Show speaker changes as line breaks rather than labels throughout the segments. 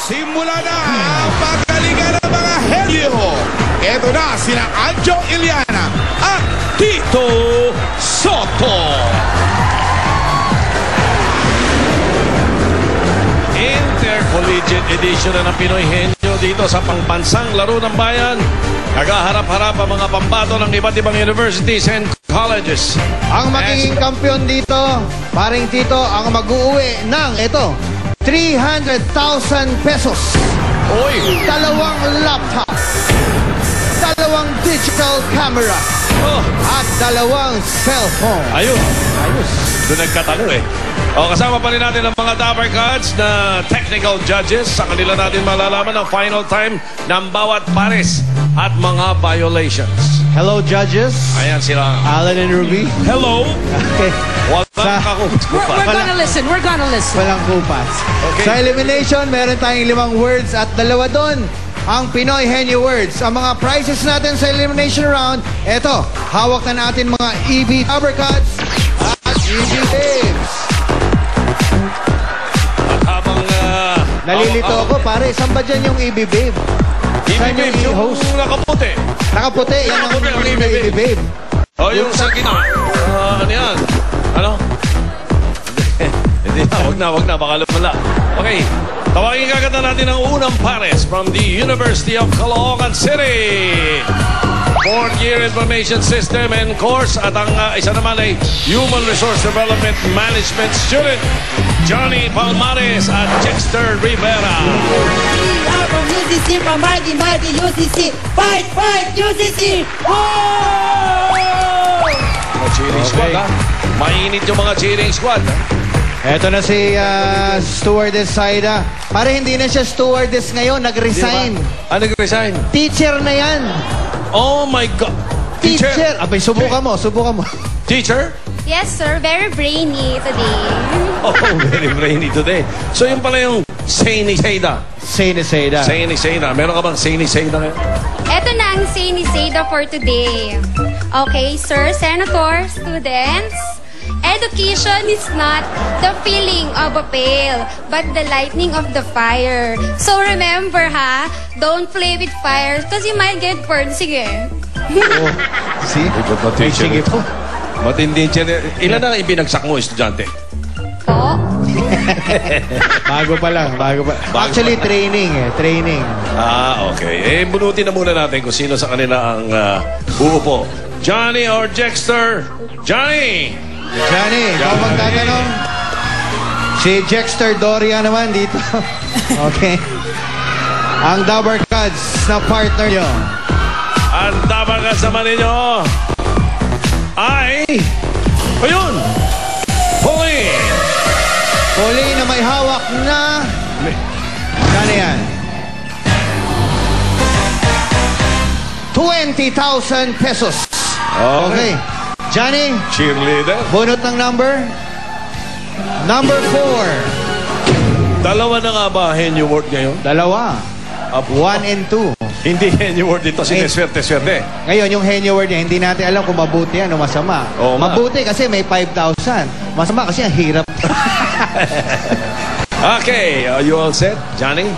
Simula na ang pagalingan ng mga henyo. Ito na sina Anjo Iliana at Tito Soto.
Intercollegiate edition na ng Pinoy Henyo dito sa pangbansang laro ng bayan. Nagaharap-harap ang mga pambato ng iba't ibang universities and colleges.
Ang magiging kampiyon dito, paring Tito, ang mag-uuwi ng ito, 300,000 pesos.
Oy!
2 laptop, 2 digital camera, at 2 cellphone.
Ayun. Ayos. Doon nagkatalo eh. Kasama pa rin natin ang mga Dapper Cards na technical judges. Sa kanila natin malalaman ang final time ng bawat pares at mga violations.
Hello, judges.
Ayan sila.
Alan and Ruby.
Hello.
Okay.
Walang kakupas.
We're gonna listen. We're gonna listen.
Walang kupas.
Okay.
Sa elimination, meron tayong 5 words at 2 doon ang Pinoy Henyo Words. Ang mga prizes natin sa elimination round, eto, hawak na natin mga EB Dapper Cards at EB Babes.
At habang...
Nalilito ako, pare. Saan ba dyan yung EB Babe? Saan yung
yung
host?
nakaputi.
Nakaputi. Yan ang
Nakaputi ang EB
EB Babe.
Yung sa gina. Ano yan? Ano? Hindi na, wag na. Baka lumala. Okay. Tawagin kagad na natin ang unang pares from the University of Caloocan City. 4th-year Information System and course at ang isa naman ay Human Resource Development Management student Johnny Palmares at Jexter Rivera.
We are from UCC, from mighty UCC. Fight, UCC! Oh!
Cheering squad ha? Mainit yung mga cheering squad ha?
Eto na si Stewardess Saida. Pare, hindi na siya stewardess ngayon. Nag-resign.
Nag-resign?
Teacher na yan.
Oh my God!
Teacher! Abay, subukan mo.
Teacher?
Yes, sir. Very brainy today.
Oh, very brainy today. So yun pala yung Saini Seda.
Saida.
Saini Seda. Meron ka bang Saini Seda ngayon?
Ito na ang Saini Seda for today. Okay, sir, senator, students. Education is not the feeling of a pail, but the lightning of the fire. So remember, ha? Don't play with fire because you might get burned. Sige.
Oh, see? Sige po.
Matindi siya. Ilan na ibinagsak mo, estudyante?
Po?
Bago pa lang. Actually, training.
Okay. Bunutin na muna natin kung sino sa kanila ang uupo. Johnny or Jexter? Johnny,
ikaw magtatanong. Si Jexter Doria naman dito. Okay. Ang Dapper Cards na partner nyo.
ang Dapper Cards naman ninyo ay... Ayun! Pauline!
Pauline na may hawak na... Kano yan? 20,000 pesos. Okay. Johnny,
Cheerleader.
bunot ng number. Number 4.
Dalawa na nga ba Henyo Word ngayon?
2. 1 and 2.
Hindi Henyo Word dito, sineswerte-swerte.
Ngayon, yung Henyo Word niya, hindi natin alam kung mabuti yan o masama.
Oo nga.
Mabuti kasi may 5,000. Masama kasi ang hirap.
Okay, are you all set? Johnny?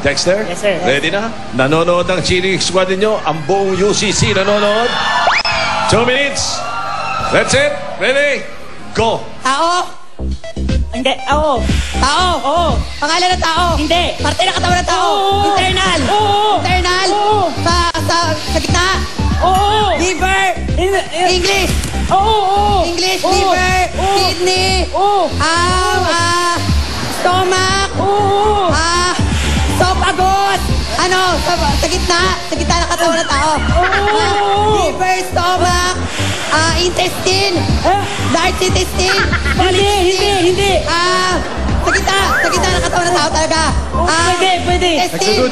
Dexter?
Yes, sir.
Ready na? Nanonood ang cheering squad ninyo. Ang buong UCC nanonood. 2 minutes. That's it. Ready? Go.
Tao? Hindi. Oo. Tao? Oo. Pangalan ng tao? Hindi. Parte ng katawan ng tao? Oo. Internal? Oo. Internal? Oo. Sa gitna? Oo. Liver? English? Oo. English, liver, kidney, stomach, esophagus, sa gitna ng katawan ng tao. Liver, stomach, intestine, large intestine, hindi. Sa gitna ng katawan ng tao talaga. Pwede. Intestine.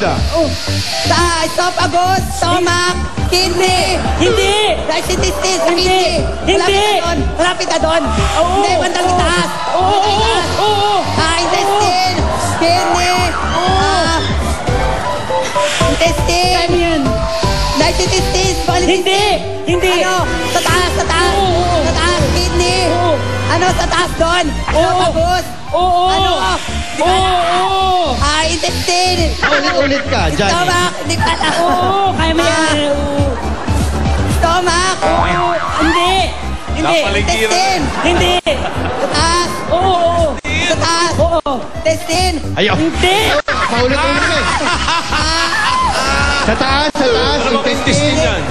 Sa esophagus, stomach, kidney. Hindi. Large intestine, sa kidney. Malapit na doon. Hindi, bandang itaas. Intestine, kidney, intestine. Large intestine, hindi. Sa taas. Sa taas, kidney. Sa taas doon. Esophagus. Intestine.
Paulit-ulit ka, Johnny.
Stomach. Hindi ka alam.
Oo, kaya mo yan.
Stomach.
Oo, hindi. Hindi.
Napaligiran.
Intestine.
Hindi.
Sa taas.
Oo.
Sa taas.
Oo.
Intestine.
Ayaw.
Hindi.
Paulit-ulit ka eh. Sa taas,
Ano bang intestine yan?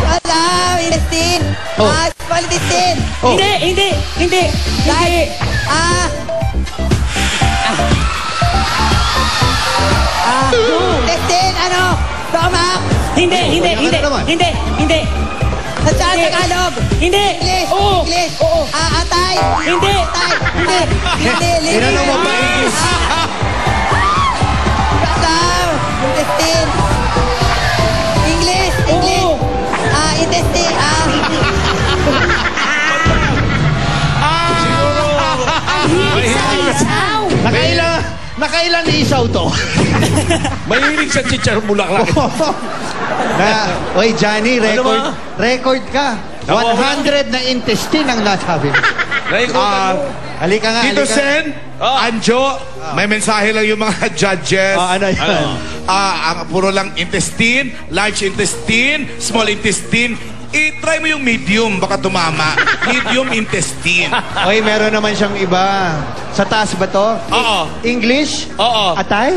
Alam. Intestine.
Oh.
Small intestine.
Oh.
Hindi. Hindi. Hindi. Hindi.
Intestine. Ano? Stomach.
Hindi. Hindi.
Wala ka
Hindi.
na naman.
Hindi. Hindi.
Sa saan? Tagalog.
Hindi.
English.
Oo.
English.
Oo.
Atay.
Hindi.
Atay. Hindi. Hindi.
Tinanong mo pa English.
Alam. Intestine. English. English.
Oo.
Intestine.
Hilig sa isaw.
Nakailan isaw to?
Mahilig sa chichar bulaklak.
Oy, Johnny, record.
ba?
Record ka. 100 na intestine ang nasabi mo.
Naikutan mo.
Halika nga,
Tito
halika.
Sen,
Ah.
Anjo, may mensahe lang yung mga judges.
Ano yan?
Ang puro lang intestine, large intestine, small intestine. I-try mo yung medium, baka tumama. Medium intestine.
Oy, meron naman siyang iba. Sa taas ba to?
Oo.
English?
Oo.
Atay?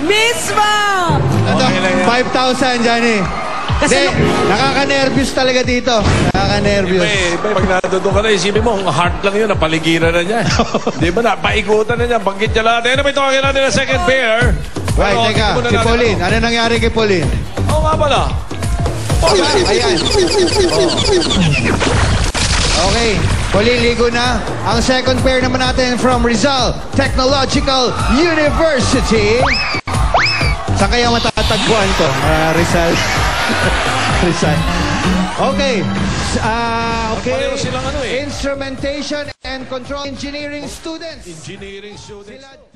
Mismo.
Ito,
Okay lang yan.
5,000, Johnny.
Kasi
Hindi, nakaka-nervous talaga dito. Nakaka-nervous.
Pag nadodong ka na, isipin mo, ang heart lang yun, napaligiran na niya. Di ba na, paikutan na niya, banggit niya lahat. Ano may tawagin natin na second pair?
Right,
Pero,
teka,
tingnan
si
natin
Pauline.
ano.
Ano nangyari kay Pauline?
Oo nga pala.
Ayan. Okay, Pauline, ligo na. Ang second pair naman natin from Rizal Technological University. Saan kaya matatagpuan to? Rizal. Rizal. Okay. Okay.
Pareho silang ano eh.
Instrumentation and Control Engineering students.
Engineering students.
Sila